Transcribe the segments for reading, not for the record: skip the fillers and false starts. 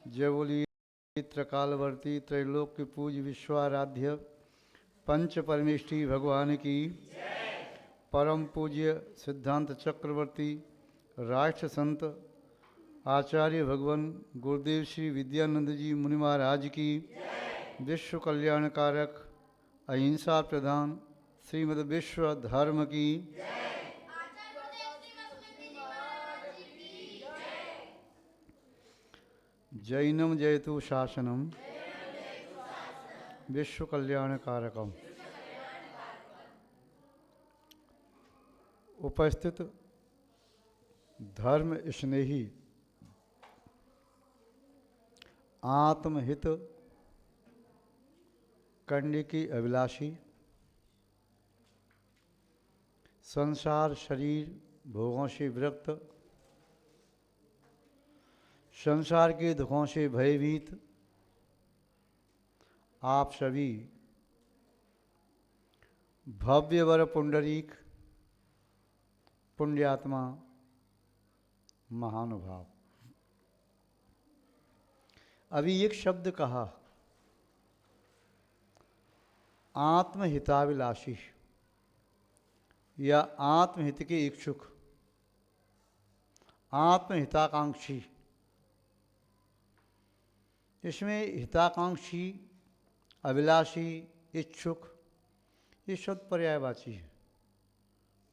जय बोली त्रिकालवर्ती त्रैलोक्य पूज विश्वाराध्य पंच परमेष्ठी भगवान की परम पूज्य सिद्धांत चक्रवर्ती राष्ट्र संत आचार्य भगवान गुरुदेव श्री विद्यानंद जी मुनि महाराज की विश्व कल्याणकारक अहिंसा प्रधान श्रीमद् विश्व धर्म की जैनम जयतु शासनम विश्व कल्याणकारकम। उपस्थित धर्म स्नेही आत्महित करने की अभिलाषी संसार शरीर भोगों से विरक्त संसार के दुखों से भयभीत आप सभी भव्यवर पुंडरीक पुण्यात्मा महानुभाव। अभी एक शब्द कहा आत्महिताभिलाषी या आत्महित के इच्छुक आत्महिताकांक्षी। इसमें हिताकांक्षी अभिलाषी इच्छुक ये शब्द पर्यायवाची है।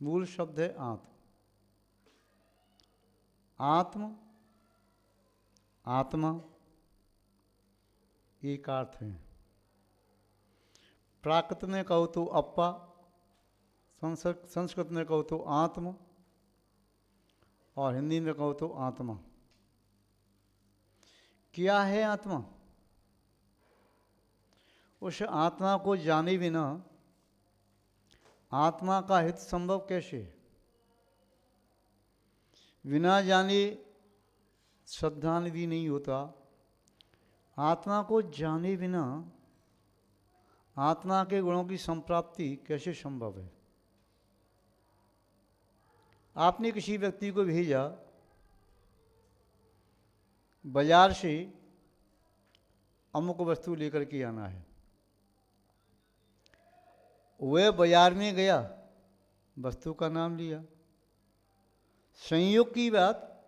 मूल शब्द है आत्म आत्मा एक अर्थ है। प्राकृत में कहो तो अप्पा, संस्कृत में कहो तो आत्म और हिंदी में कहो तो आत्मा। क्या है आत्मा? उस आत्मा को जाने बिना आत्मा का हित संभव कैसे? बिना जाने श्रद्धान भी नहीं होता। आत्मा को जाने बिना आत्मा के गुणों की संप्राप्ति कैसे संभव है? आपने किसी व्यक्ति को भेजा बाजार से अमुक वस्तु लेकर के आना है। वह बाजार में गया, वस्तु का नाम लिया। संयोग की बात,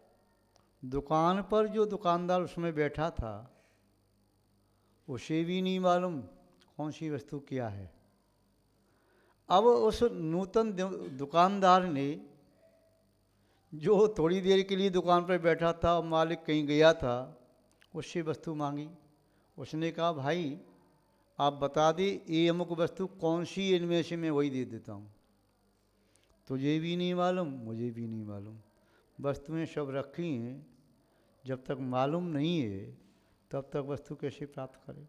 दुकान पर जो दुकानदार उसमें बैठा था उसे भी नहीं मालूम कौन सी वस्तु क्या है। अब उस नूतन दुकानदार ने जो थोड़ी देर के लिए दुकान पर बैठा था और मालिक कहीं गया था उससे वस्तु मांगी। उसने कहा भाई आप बता दे ये अमुक वस्तु कौन सी इनमें से मैं वही दे देता हूँ। तुझे भी नहीं मालूम मुझे भी नहीं मालूम, वस्तुएं सब रखी हैं। जब तक मालूम नहीं है तब तक वस्तु कैसे प्राप्त करें?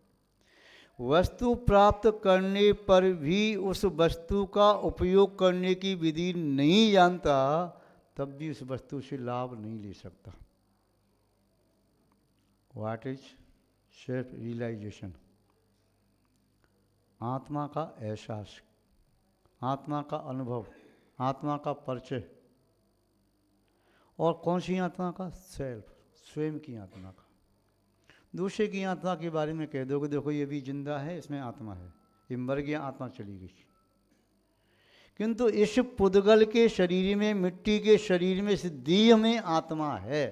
वस्तु प्राप्त करने पर भी उस वस्तु का उपयोग करने की विधि नहीं जानता तब भी उस वस्तु से लाभ नहीं ले सकता। What is self realisation? आत्मा का एहसास, आत्मा का अनुभव, आत्मा का परिचय। और कौन सी आत्मा का? सेल्फ, स्वयं की आत्मा का। दूसरे की आत्मा के बारे में कह दोगे देखो ये भी जिंदा है, इसमें आत्मा है, ये मर गया, आत्मा चली गई। किंतु इस पुद्गल के शरीर में, मिट्टी के शरीर में, इस देह में आत्मा है।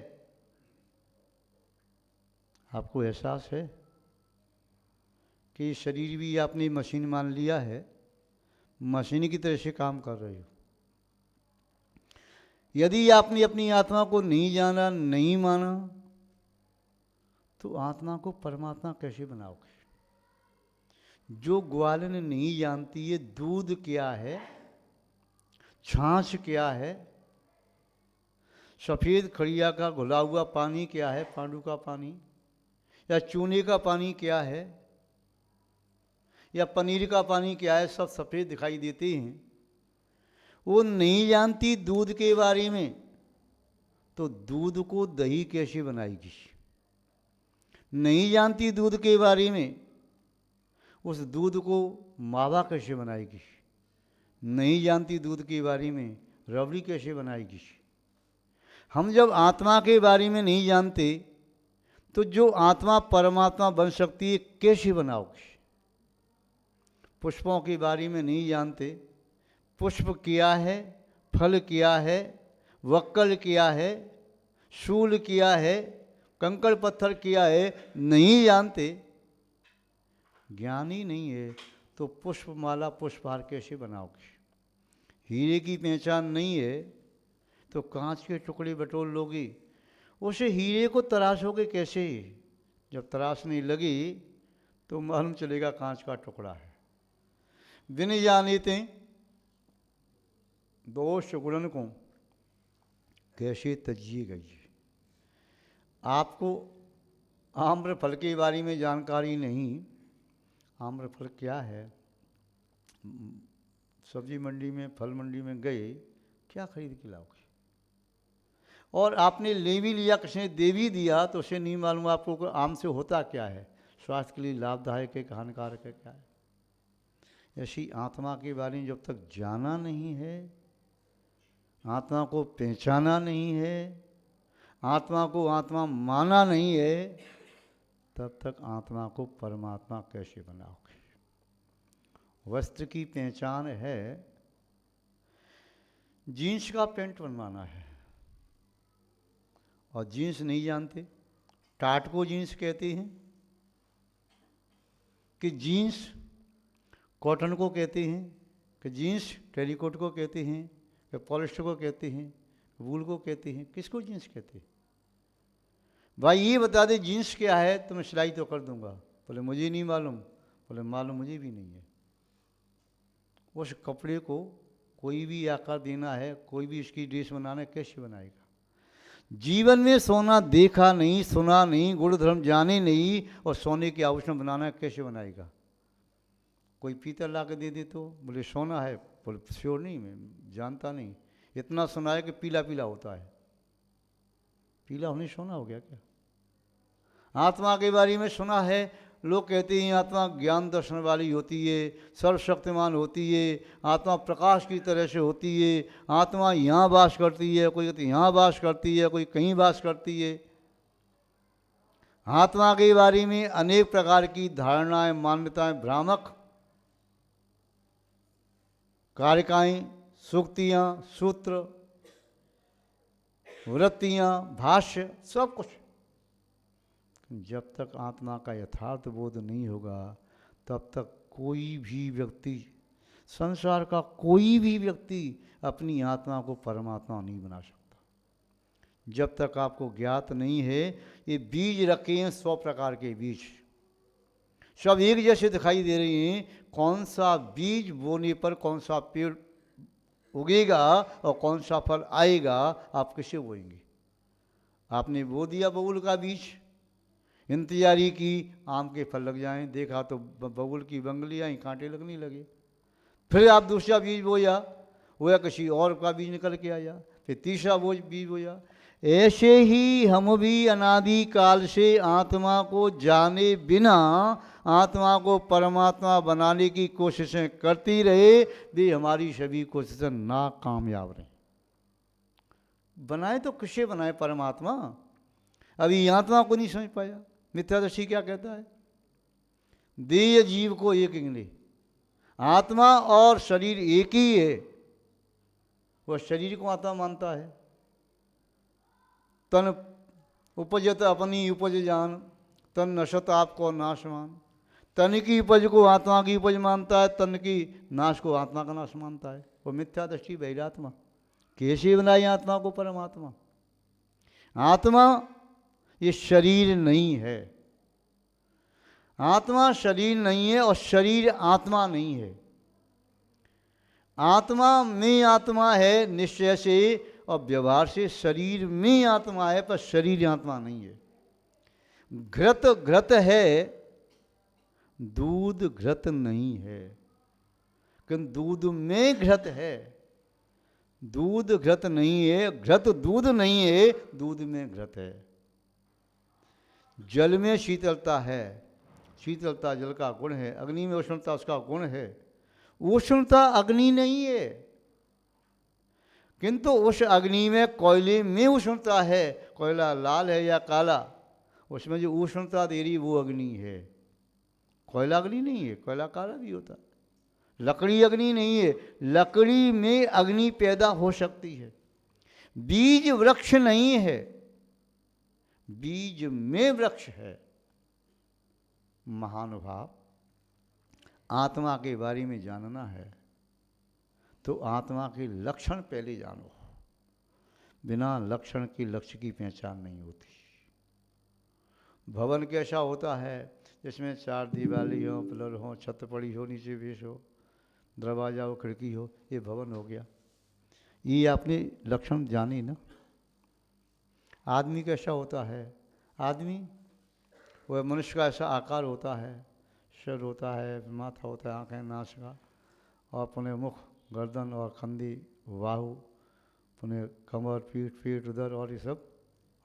आपको एहसास है कि शरीर भी आपने मशीन मान लिया है, मशीन की तरह से काम कर रही हो। यदि आपने अपनी आत्मा को नहीं जाना, नहीं माना, तो आत्मा को परमात्मा कैसे बनाओगे? जो ग्वालन नहीं जानती है दूध क्या है, छाछ क्या है, सफ़ेद खड़िया का घुला हुआ पानी क्या है, पांडु का पानी, या चूने का पानी क्या है, या पनीर का पानी क्या है, सब सफ़ेद दिखाई देते हैं। वो नहीं जानती दूध के बारे में, तो दूध को दही कैसे बनाएगी? नहीं जानती दूध के बारे में, उस दूध को मावा कैसे बनाएगी? नहीं जानती दूध के बारे में, रबड़ी कैसे बनाएगी? हम जब आत्मा के बारे में नहीं जानते तो जो आत्मा परमात्मा बन सकती है कैसे बनाओगे? पुष्पों के बारे में नहीं जानते, पुष्प किया है, फल किया है, वक्कल किया है, शूल किया है, कंकड़ पत्थर किया है, नहीं जानते, ज्ञान ही नहीं है, तो पुष्पमाला पुष्पहार कैसे बनाओगे? हीरे की पहचान नहीं है तो कांच के टुकड़े बटोर लोगे, उसे हीरे को तराशोगे कैसे? जब तराशने लगी तो मालूम चलेगा कांच का टुकड़ा है। बिन जानीते दोष गुणन को कैसे तजिए गई? आपको आम्रफल के बारे में जानकारी नहीं, आम्रफल क्या है? सब्जी मंडी में, फल मंडी में गए, क्या खरीद के लाओगे? और आपने ले भी लिया, किसी ने दे भी दिया, तो उसे नहीं मालूम आपको आम से होता क्या है, स्वास्थ्य के लिए लाभदायक है, हानिकारक है, क्या है। ऐसी आत्मा के बारे में जब तक जाना नहीं है, आत्मा को पहचाना नहीं है, आत्मा को आत्मा माना नहीं है, तब तक आत्मा को परमात्मा कैसे बनाओगे? वस्त्र की पहचान है, जीन्स का पैंट बनवाना है और जीन्स नहीं जानते, टाट को जीन्स कहते हैं कि जीन्स कॉटन को कहते हैं, कि जीन्स टेरिकोट को कहते हैं, कि पॉलिस्टर को कहते हैं, वूल को कहते हैं, किसको जीन्स कहते हैं? भाई ये बता दे जीन्स क्या है तो मैं सिलाई तो कर दूंगा। बोले मुझे नहीं मालूम। बोले मालूम मुझे भी नहीं है। उस कपड़े को कोई भी आकार देना है, कोई भी इसकी ड्रेस बनाना है, कैसे बनाएगा? जीवन में सोना देखा नहीं, सुना नहीं, गुण धर्म जाने नहीं, और सोने के आभूषण बनाना है, कैसे बनाएगा? कोई पीतल ला के दे दे तो बोले सोना है, बोले श्योर नहीं, मैं जानता नहीं, इतना सुना है कि पीला पीला होता है। पीला होने सोना हो गया क्या? आत्मा के बारे में सुना है, लोग कहते हैं आत्मा ज्ञान दर्शन वाली होती है, सर्वशक्तिमान होती है, आत्मा प्रकाश की तरह से होती है, आत्मा यहाँ वास करती है, कोई कहते यहाँ वास करती है, कोई कहीं वास करती है। आत्मा के बारे में अनेक प्रकार की धारणाएं, मान्यताएं, भ्रामक कारिकाएं, सूक्तियाँ, सूत्र, वृत्तियाँ, भाष्य, सब कुछ। जब तक आत्मा का यथार्थ बोध नहीं होगा तब तक कोई भी व्यक्ति, संसार का कोई भी व्यक्ति अपनी आत्मा को परमात्मा नहीं बना सकता। जब तक आपको ज्ञात नहीं है, ये बीज रखे हैं 100 प्रकार के बीज, सब एक जैसे दिखाई दे रहे हैं। कौन सा बीज बोने पर कौन सा पेड़ उगेगा और कौन सा फल आएगा, आप कैसे बोएंगे? आपने बो दिया बबूल का बीज, इंतजारी की आम के फल लग जाएं, देखा तो बबूल की बंगली आई, कांटे लगने लगे। फिर आप दूसरा बीज बोया, वो किसी और का बीज निकल के आया, फिर तीसरा वो बीज बोया। ऐसे ही हम भी अनादि काल से आत्मा को जाने बिना आत्मा को परमात्मा बनाने की कोशिशें करती रहे, भी हमारी सभी कोशिशें नाकामयाब रही। बनाए तो किसे बनाए? परमात्मा। अभी आत्मा को नहीं समझ पाया। मिथ्यादर्शी क्या कहता है? देह जीव को एक इंगली, आत्मा और शरीर एक ही है। वह शरीर को आत्मा मानता है। तन उपजत अपनी उपज जान, तन नशत आपको नाशमान। तन की उपज को आत्मा की उपज मानता है, तन की नाश को आत्मा का नाश मानता है। वो मिथ्यादृष्टि बहिरात्मा। कैसे बनाई आत्मा को परमात्मा? आत्मा ये शरीर नहीं है, आत्मा शरीर नहीं है और शरीर आत्मा नहीं है। आत्मा में आत्मा है निश्चय से और व्यवहार से, शरीर में आत्मा है पर शरीर आत्मा नहीं है। घृत घृत है, दूध घृत नहीं है, किंतु दूध में घृत है। दूध घृत नहीं है, घृत दूध नहीं है, दूध में घृत है। जल में शीतलता है, शीतलता जल का गुण है। अग्नि में उष्णता उसका गुण है। उष्णता अग्नि नहीं है, किंतु उस अग्नि में कोयले में उष्णता है। कोयला लाल है या काला, उसमें जो उष्णता दे रही वो अग्नि है। कोयला अग्नि नहीं है, कोयला काला भी होता है। लकड़ी अग्नि नहीं है, लकड़ी में अग्नि पैदा हो सकती है। बीज वृक्ष नहीं है, बीज में वृक्ष है। महानुभाव, आत्मा के बारे में जानना है तो आत्मा के लक्षण पहले जानो। बिना लक्षण के लक्ष्य की पहचान नहीं होती। भवन कैसा होता है? जिसमें 4 दीवाली हो, पिलर हो, छत पड़ी हो, नीचे बेस हो, दरवाजा हो, खिड़की हो, ये भवन हो गया। ये आपने लक्षण जाने ना। आदमी कैसा होता है? आदमी वह मनुष्य का ऐसा आकार होता है, सिर होता है, माथा होता है, आँखें, नासिका और अपने मुख, गर्दन और कंधी, बाहु, अपने कमर, पीठ, उधर और ये सब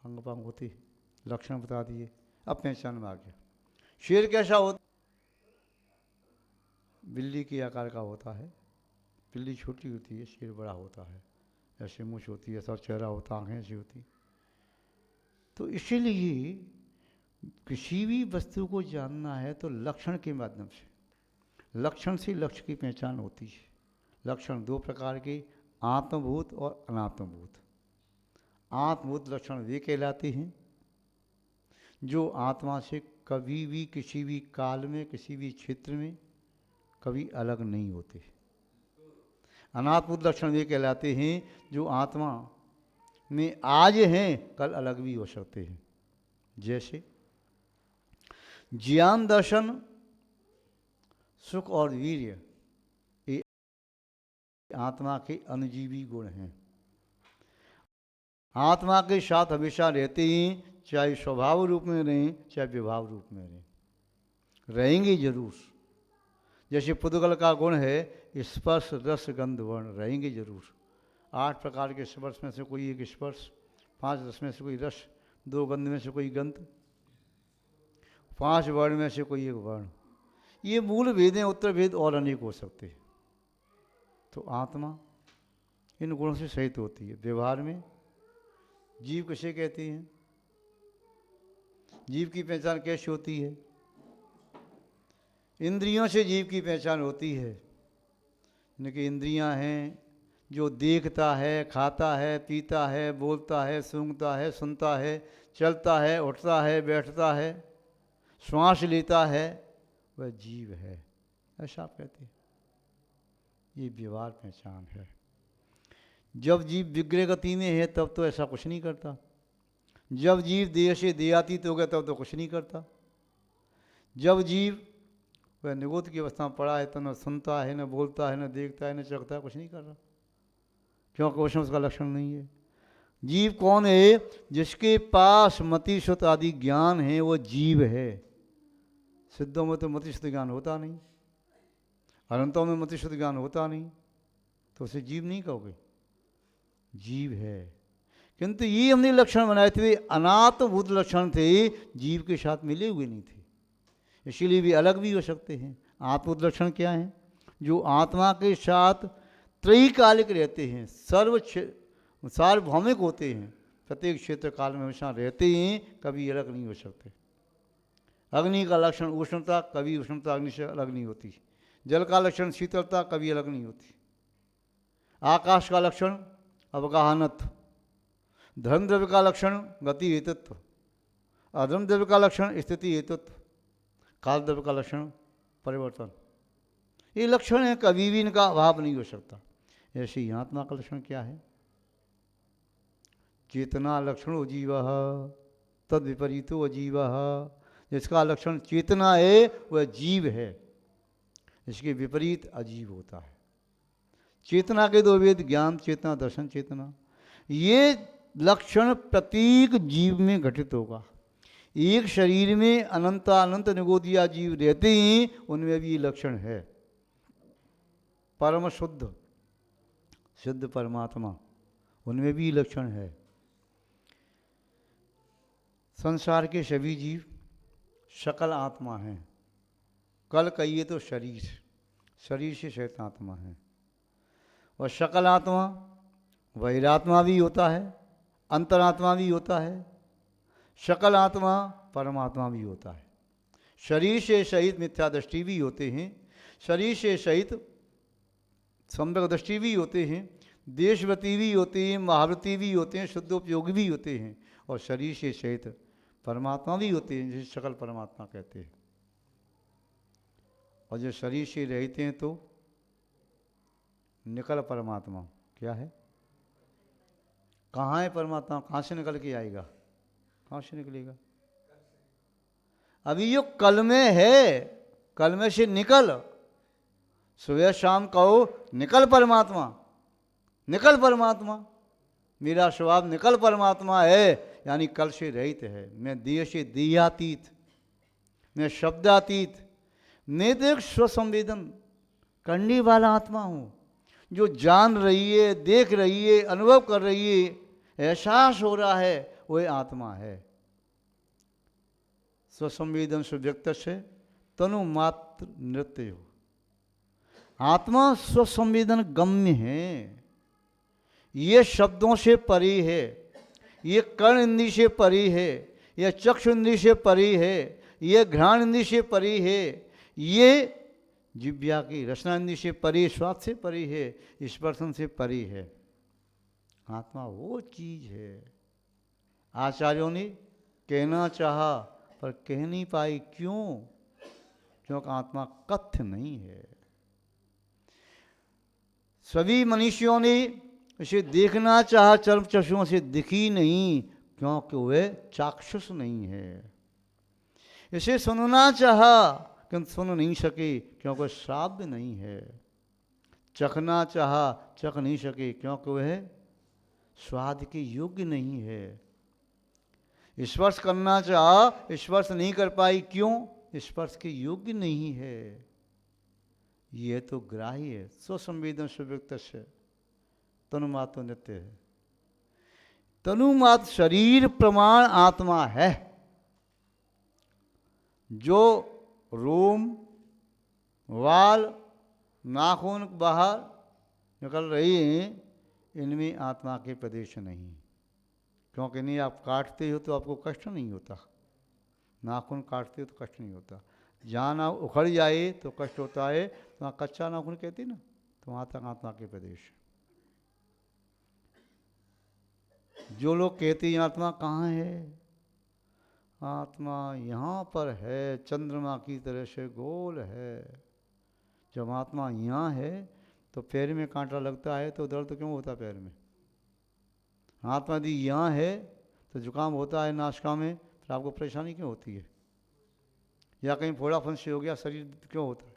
अंग पंग होती है। लक्षण बता दिए, अब पहचान में आ गया। शेर कैसा होता? बिल्ली के आकार का होता है। बिल्ली छोटी होती है, शेर बड़ा होता है। ऐसे मूछ होती है, ऐसा चेहरा होता है, आँखें ऐसी होती। तो इसीलिए किसी भी वस्तु को जानना है तो लक्षण के माध्यम से, लक्षण से लक्ष्य की पहचान होती है। लक्षण 2 प्रकार के, आत्मभूत और अनात्मभूत। आत्मभूत लक्षण वे कहलाते हैं जो आत्मा से कभी भी, किसी भी काल में, किसी भी क्षेत्र में कभी अलग नहीं होते। अनात्मभूत लक्षण वे कहलाते हैं जो आत्मा में आज हैं, कल अलग भी हो सकते हैं। जैसे ज्ञान, दर्शन, सुख और वीर्य, ये आत्मा के अनुजीवी गुण हैं। आत्मा के साथ हमेशा रहते ही, चाहे स्वभाव रूप में रहें, चाहे विभाव रूप में रहें, रहेंगे जरूर। जैसे पुद्गल का गुण है स्पर्श, रस, गंध, वर्ण, रहेंगे जरूर। 8 प्रकार के स्पर्श में से कोई एक स्पर्श, 5 रस में से कोई रस, 2 गंध में से कोई गंध, 5 वर्ण में से कोई एक वर्ण। ये मूल भेद हैं, उत्तर भेद और अनेक हो सकते हैं। तो आत्मा इन गुणों से सहित होती है। व्यवहार में जीव किसे कहते हैं? जीव की पहचान कैसे होती है? इंद्रियों से जीव की पहचान होती है। इनकी इंद्रियां हैं, जो देखता है, खाता है, पीता है, बोलता है, सूंघता है, सुनता है, चलता है, उठता है, बैठता है, श्वास लेता है, वह जीव है, ऐसा आप कहते हैं। ये व्यवहार पहचान है। जब जीव विग्रह गति में है तब तो ऐसा कुछ नहीं करता। जब जीव देह से देहातीत हो गया तब तो कुछ नहीं करता। जब जीव वह निगोद की अवस्था में पड़ा है तो न सुनता है, न बोलता है, न देखता है, न चखता है, कुछ नहीं कर रहा, क्योंकि उसका लक्षण नहीं है। जीव कौन है? जिसके पास मति श्रुत आदि ज्ञान है, वो जीव है। सिद्धों में तो मति श्रुत ज्ञान होता नहीं, अनंतों में मति श्रुत ज्ञान होता नहीं, तो उसे जीव नहीं कहोगे, जीव है। किंतु ये हमने लक्षण बनाए थे, अनात्मभूत लक्षण थे, जीव के साथ मिले हुए नहीं थे, इसीलिए भी अलग भी हो सकते हैं। आत्मभूत लक्षण क्या है? जो आत्मा के साथ त्रैकालिक रहते हैं, सार्वभौमिक होते हैं, प्रत्येक क्षेत्र काल में हमेशा रहते हैं, कभी अलग नहीं हो सकते। अग्नि का लक्षण उष्णता, कभी उष्णता अग्नि से अलग नहीं होती। जल का लक्षण शीतलता, कभी अलग नहीं होती। आकाश का लक्षण अवगाहनत्व, धर्म द्रव्य का लक्षण गति हेतुत्व, अधर्म द्रव्य का लक्षण स्थिति हेतुत्व, काल द्रव्य का लक्षण परिवर्तन। ये लक्षण है, कभी भी इनका अभाव नहीं हो सकता। ऐसे ही आत्मा का लक्षण क्या है? चेतना लक्षणो जीव तद विपरीतो अजीव। जिसका लक्षण चेतना है वह जीव है, इसके विपरीत अजीव होता है। चेतना के 2 भेद, ज्ञान चेतना, दर्शन चेतना। ये लक्षण प्रत्येक जीव में घटित होगा। एक शरीर में अनंत निगोदिया जीव रहते ही उनमें भी ये लक्षण है। परम शुद्ध सिद्ध परमात्मा, उनमें भी लक्षण है। संसार के सभी जीव सकल आत्मा हैं। कल कहिए तो शरीर से सहित आत्मा है। और सकल आत्मा बहिरात्मा भी होता है, अंतरात्मा भी होता है। सकल आत्मा परमात्मा भी होता है। शरीर से सहित मिथ्या दृष्टि भी होते हैं, शरीर से सहित सम्यक दृष्टि भी होते हैं, देशवती भी होते हैं, महाव्रती भी होते हैं, शुद्धोपयोगी भी होते हैं, और शरीर से सहित परमात्मा भी होते हैं, जिसे सकल परमात्मा कहते हैं। और जो शरीर से रहते हैं तो निकल परमात्मा क्या है? कहाँ है परमात्मा? कहाँ से निकल के आएगा? कहाँ से निकलेगा? अभी जो कल में है, कल में से निकल, सुबह शाम कहो निकल परमात्मा, निकल परमात्मा, मेरा स्वभाव निकल परमात्मा है, यानी कल से रहित है। मैं देह से देहातीत, मैं शब्दातीत, मैं तो एक स्वसंवेदन करने वाला आत्मा हूँ, जो जान रही है, देख रही है, अनुभव कर रही है, एहसास हो रहा है, वह आत्मा है। स्वसंवेदन सुव्यक्त से तनु मात्र नृत्य हो। आत्मा स्वसंवेदन गम्य है, ये शब्दों से परे है, ये कर्ण इंद्रिय से परे है, ये चक्षु इंद्रिय से परे है, ये घ्राण इंद्रिय से परे है, ये जिह्वा की रसना इंद्रिय से परे, स्वाद से परे है, स्पर्शन से परे है। आत्मा वो चीज है। आचार्यों ने कहना चाहा पर कह नहीं पाई, क्यों? क्योंकि आत्मा कथ्य नहीं है। सभी मनुष्यों ने इसे देखना चाहा, चर्म चक्षुओं से दिखी नहीं, क्योंकि वह चाक्षुष नहीं है। इसे सुनना चाहा किंतु सुन नहीं सके, क्योंकि श्राव्य नहीं है। चखना चाहा, चख नहीं सके, क्योंकि वह स्वाद के योग्य नहीं है। स्पर्श करना चाहा, स्पर्श नहीं कर पाई, क्यों? स्पर्श के योग्य नहीं है। यह तो ग्राही है। स्वसंवेदन सुव्यक्त से तनुमात्र नित्य है। तनुमात्र शरीर प्रमाण आत्मा है। जो रोम, वाल, नाखून बाहर निकल रही हैं, इनमें आत्मा के प्रदेश नहीं, क्योंकि नहीं आप काटते हो तो आपको कष्ट नहीं होता, नाखून काटते हो तो कष्ट नहीं होता। जहाँ ना उखड़ जाए तो कष्ट होता है, तो वहाँ कच्चा नाखून कहते ना, तो वहाँ तक आत्मा के प्रदेश। जो लोग कहते हैं आत्मा कहाँ है, आत्मा यहाँ पर है, चंद्रमा की तरह से गोल है। जब आत्मा यहाँ है तो पैर में कांटा लगता है तो दर्द क्यों होता पैर में? आत्मा यदि यहाँ है तो जुकाम होता है नासिका में, फिर आपको परेशानी क्यों होती है? या कहीं फोड़ा फंसी हो गया, शरीर क्यों होता है?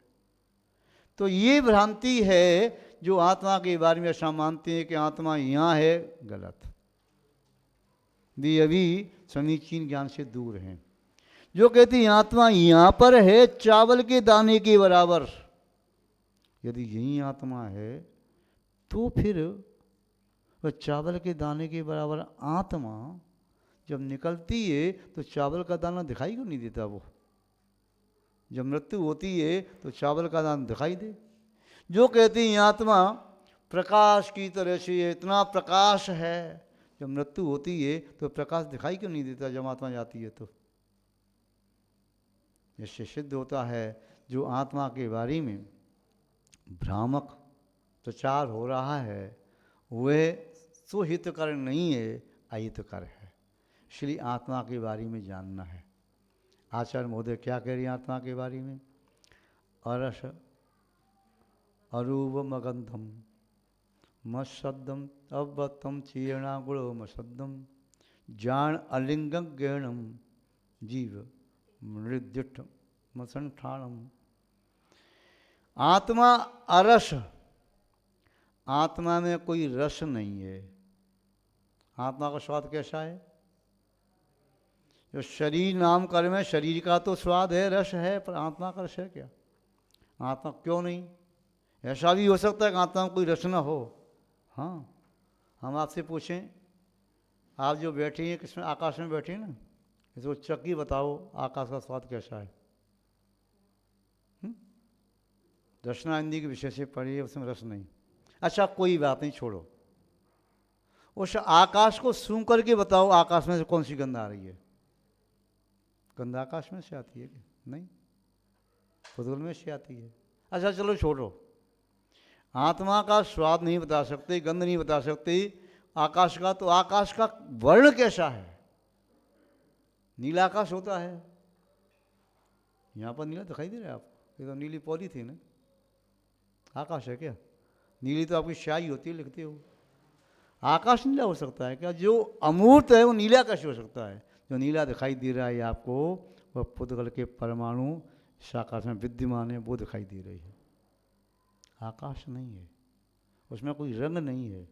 तो ये भ्रांति है जो आत्मा के बारे में ऐसा मानते हैं कि आत्मा यहाँ है, गलत। भी अभी समीचीन ज्ञान से दूर हैं। जो कहती है आत्मा यहाँ पर है, चावल के दाने के बराबर, यदि यही आत्मा है तो फिर वह चावल के दाने के बराबर आत्मा जब निकलती है तो चावल का दाना दिखाई क्यों नहीं देता? वो जब मृत्यु होती है तो चावल का दाना दिखाई दे। जो कहती है आत्मा प्रकाश की तरह से इतना प्रकाश है, जब मृत्यु होती है तो प्रकाश दिखाई क्यों नहीं देता जब आत्मा जाती है? तो इससे सिद्ध होता है जो आत्मा के बारे में भ्रामक प्रचार हो रहा है वह सुहितकर नहीं है, अहितकर है। इसलिए आत्मा के बारे में जानना है। आचार्य महोदय क्या कह रही हैं आत्मा के बारे में? अरस अरूपमगंधम मशब्दम अवतम चीर्णा गुणो मशब्दम जान अलिंगम गैणम जीव मृद्युठ मसंठाणम। आत्मा अरस, आत्मा में कोई रस नहीं है। आत्मा का स्वाद कैसा है? जो शरीर नाम कर्म है, शरीर का तो स्वाद है, रस है, पर आत्मा का रस है क्या? आत्मा क्यों नहीं? ऐसा भी हो सकता है कि आत्मा में कोई रस न हो। हाँ, हम आपसे पूछें, आप जो बैठे हैं किसमें, आकाश में बैठे हैं ना, इसको चक्की बताओ आकाश का स्वाद कैसा है? रसना हिंदी के विषय से पढ़िए, उसमें रस नहीं। अच्छा कोई बात नहीं, छोड़ो। उस आकाश को सूंघ करके बताओ आकाश में से कौन सी गंध आ रही है? गंध आकाश में से आती है क्या? नहीं, पुतगल में से आती है। अच्छा चलो छोड़ो, आत्मा का स्वाद नहीं बता सकते, गंध नहीं बता सकते आकाश का, तो आकाश का वर्ण कैसा है? नीला आकाश होता है, यहाँ पर नीला दिखाई दे रहा है आपको? ये तो नीली पॉलीथीन है, आकाश है क्या? नीली तो आपकी स्याही होती है, लिखते हो। आकाश नीला हो सकता है क्या? जो अमूर्त है वो नीला कैसे हो सकता है? जो नीला दिखाई दे रहा है आपको, वह पुद्गल के परमाणु इस आकाश में विद्यमान है, वो दिखाई दे रही है। आकाश नहीं है, उसमें कोई रंग नहीं है।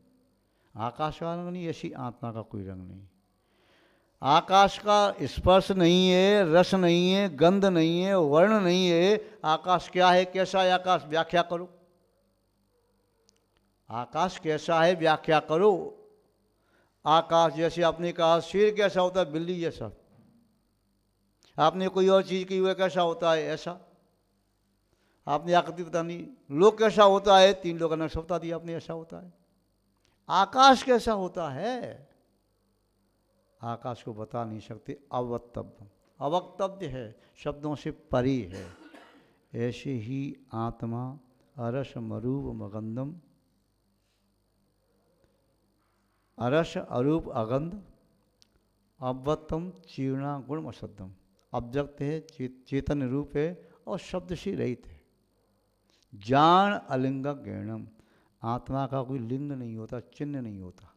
आकाश का रंग नहीं, ऐसी आत्मा का कोई रंग नहीं। आकाश का स्पर्श नहीं है, रस नहीं है, गंध नहीं है, वर्ण नहीं है। आकाश क्या है, कैसा है आकाश, व्याख्या करो। आकाश कैसा है, व्याख्या करो। आकाश जैसे आपने कहा शेर कैसा होता है, बिल्ली जैसा। आपने कोई और चीज़ की, वह कैसा होता है, ऐसा। आपने आकृति बता नहीं, लोग कैसा होता है, 3 लोगों ने बता दिया आपने, ऐसा होता है। आकाश कैसा होता है, आकाश को बता नहीं सकते। अवक्तव्य, अवक्तव्य है, शब्दों से परे है। ऐसे ही आत्मा अरस मरूप मगंधम, अरस अरूप अगंध अव्यक्तम चीर्णा गुण अशुद्धम। अव्यक्त है, चेतन रूप है और शब्द से रहित है। जान अलिंग गैणम, आत्मा का कोई लिंग नहीं होता, चिन्ह नहीं होता।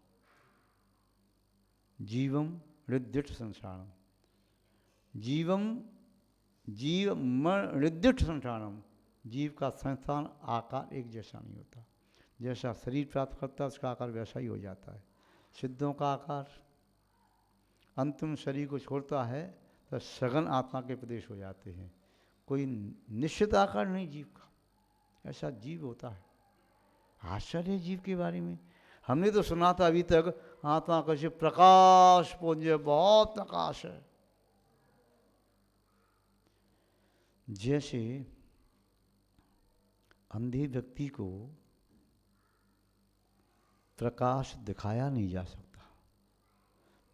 जीवम हृदय संसारम, जीवम जीव मन हृदय संसारम, जीव का संस्थान आकार एक जैसा नहीं होता। जैसा शरीर प्राप्त करता है उसका आकार वैसा ही हो जाता है। सिद्धों का आकार अंतिम शरीर को छोड़ता है तो सघन आत्मा के प्रदेश हो जाते हैं। कोई निश्चित आकार नहीं जीव का, ऐसा जीव होता है। आश्चर्य जीव के बारे में। हमने तो सुना था अभी तक आत्मा कैसे प्रकाश पुंज, बहुत प्रकाश है। जैसे अंधे व्यक्ति को प्रकाश दिखाया नहीं जा सकता,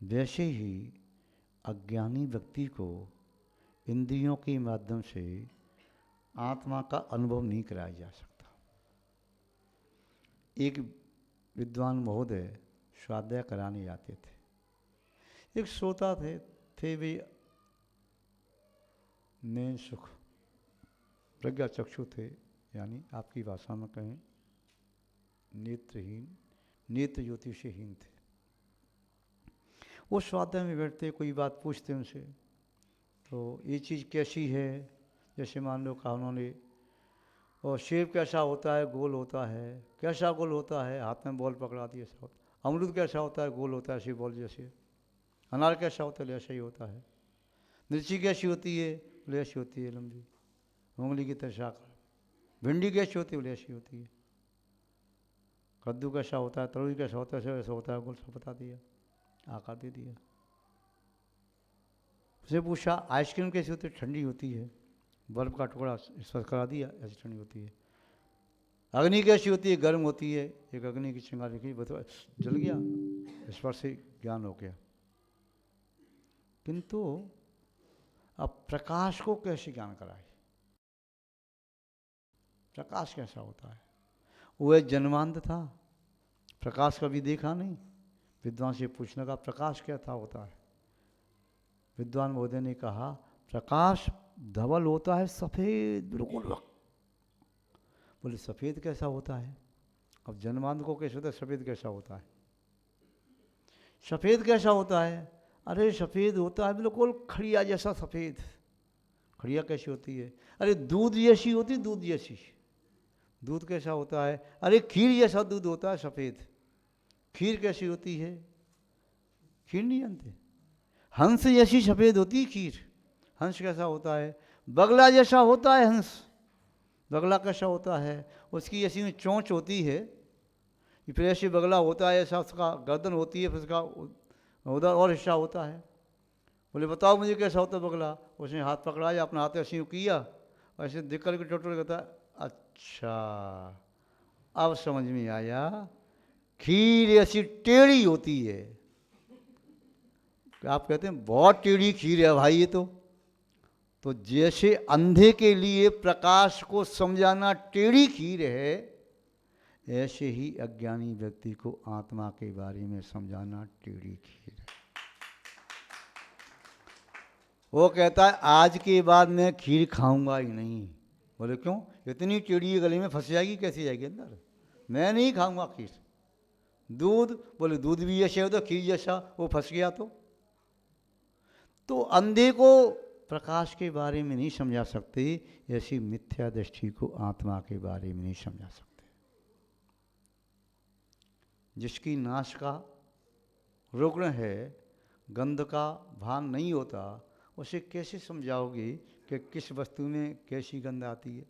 वैसे ही अज्ञानी व्यक्ति को इंद्रियों के माध्यम से आत्मा का अनुभव नहीं कराया जा सकता। एक विद्वान महोदय स्वाध्याय कराने जाते थे। एक श्रोता थे वे नैन सुख प्रज्ञा चक्षु थे, यानी आपकी भाषा में कहें नेत्रहीन, नेत्र ज्योति से हीन थे। वो स्वाध्याय में बैठते, कोई बात पूछते उनसे, तो ये चीज़ कैसी है, जैसे मान लो कहा उन्होंने, और सेब कैसा होता है, गोल होता है। कैसा गोल होता है, हाथ में बॉल पकड़ा दी ऐसा होता है। अमरूद कैसा होता है, गोल होता है ऐसी बॉल जैसे। अनार कैसा होता है, ऐसा ही होता है। मिर्ची कैसी होती है, बोले ऐसी होती है लंबी, उंगली की तरह आकार। भिंडी कैसी होती है, बोले ऐसी होती है। कद्दू कैसा होता है, तरोई कैसा होता है, ऐसा होता है, गोल सा बता दिया, आकार दे दिया। उसे पूछा आइसक्रीम कैसी होती है, ठंडी होती है, बर्फ का टुकड़ा स्पर्श करा दिया, ऐसी ठंडी होती है। अग्नि कैसी होती है, गर्म होती है, एक अग्नि की चिंगारी की बता, जल गया, स्पर्श से ज्ञान हो गया। किंतु अब प्रकाश को कैसे ज्ञान कराए, प्रकाश कैसा होता है? वह जन्मांध था, प्रकाश कभी देखा नहीं। विद्वान से पूछने का प्रकाश क्या था, होता है। विद्वान महोदय ने कहा प्रकाश धवल होता है, सफ़ेद बिल्कुल। बोले सफ़ेद कैसा होता है? अब जन्मांध को कैसे होता है, सफ़ेद कैसा होता है? सफ़ेद कैसा होता है? अरे सफ़ेद होता है बिल्कुल खड़िया जैसा सफ़ेद। खड़िया कैसी होती है? अरे दूध जैसी होती, दूध जैसी। दूध कैसा होता है? अरे खीर जैसा दूध होता है सफ़ेद। खीर कैसी होती है? खीर नहीं जानते? हंस जैसी सफ़ेद होती है खीर। हंस कैसा होता है? बगला जैसा होता है हंस। बगला कैसा होता है? उसकी ऐसी में चोंच होती है, फिर ऐसे बगला होता है, ऐसा उसका गर्दन होती है, फिर उसका उधर और हिस्सा होता है। बोले बताओ मुझे कैसा होता है बगला? उसने हाथ पकड़ाया, अपना हाथ ऐसे किया, ऐसे देख करके टोटल कहता है अच्छा अब समझ में आया, खीर ऐसी टेढ़ी होती है। आप कहते हैं बहुत टेढ़ी खीर है भाई ये तो। तो जैसे अंधे के लिए प्रकाश को समझाना टेढ़ी खीर है, ऐसे ही अज्ञानी व्यक्ति को आत्मा के बारे में समझाना टेढ़ी खीर है। वो कहता है आज के बाद मैं खीर खाऊंगा ही नहीं। बोले क्यों? इतनी टेढ़ी गले में फंस जाएगी, कैसे जाएगी अंदर? मैं नहीं खाऊंगा खीर। दूध, बोले दूध भी जैसे हो तो खीर जैसा, वो फंस गया। तो अंधे को प्रकाश के बारे में नहीं समझा सकते, ऐसी मिथ्या दृष्टि को आत्मा के बारे में नहीं समझा सकते। जिसकी नाश का रुग्ण है, गंध का भान नहीं होता, उसे कैसे समझाओगे कि किस वस्तु में कैसी गंध आती है?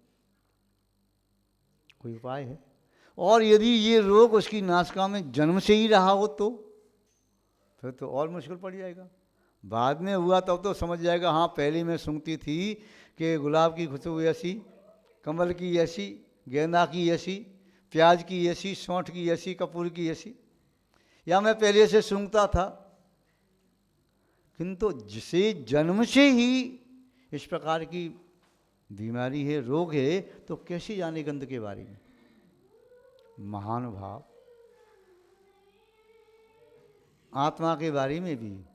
कोई उपाय है? और यदि ये रोग उसकी नासिका में जन्म से ही रहा हो तो फिर तो और मुश्किल पड़ जाएगा। बाद में हुआ तब तो समझ जाएगा, हाँ पहले मैं सुनती थी कि गुलाब की खुशबू ऐसी, कमल की ऐसी, गेंदा की ऐसी, प्याज की ऐसी, सौंठ की ऐसी, कपूर की ऐसी, या मैं पहले से सूंघता था। किंतु जिसे जन्म से ही इस प्रकार की बीमारी है, रोग है, तो कैसे जाने गंध के बारे में? महानुभाव, आत्मा के बारे में भी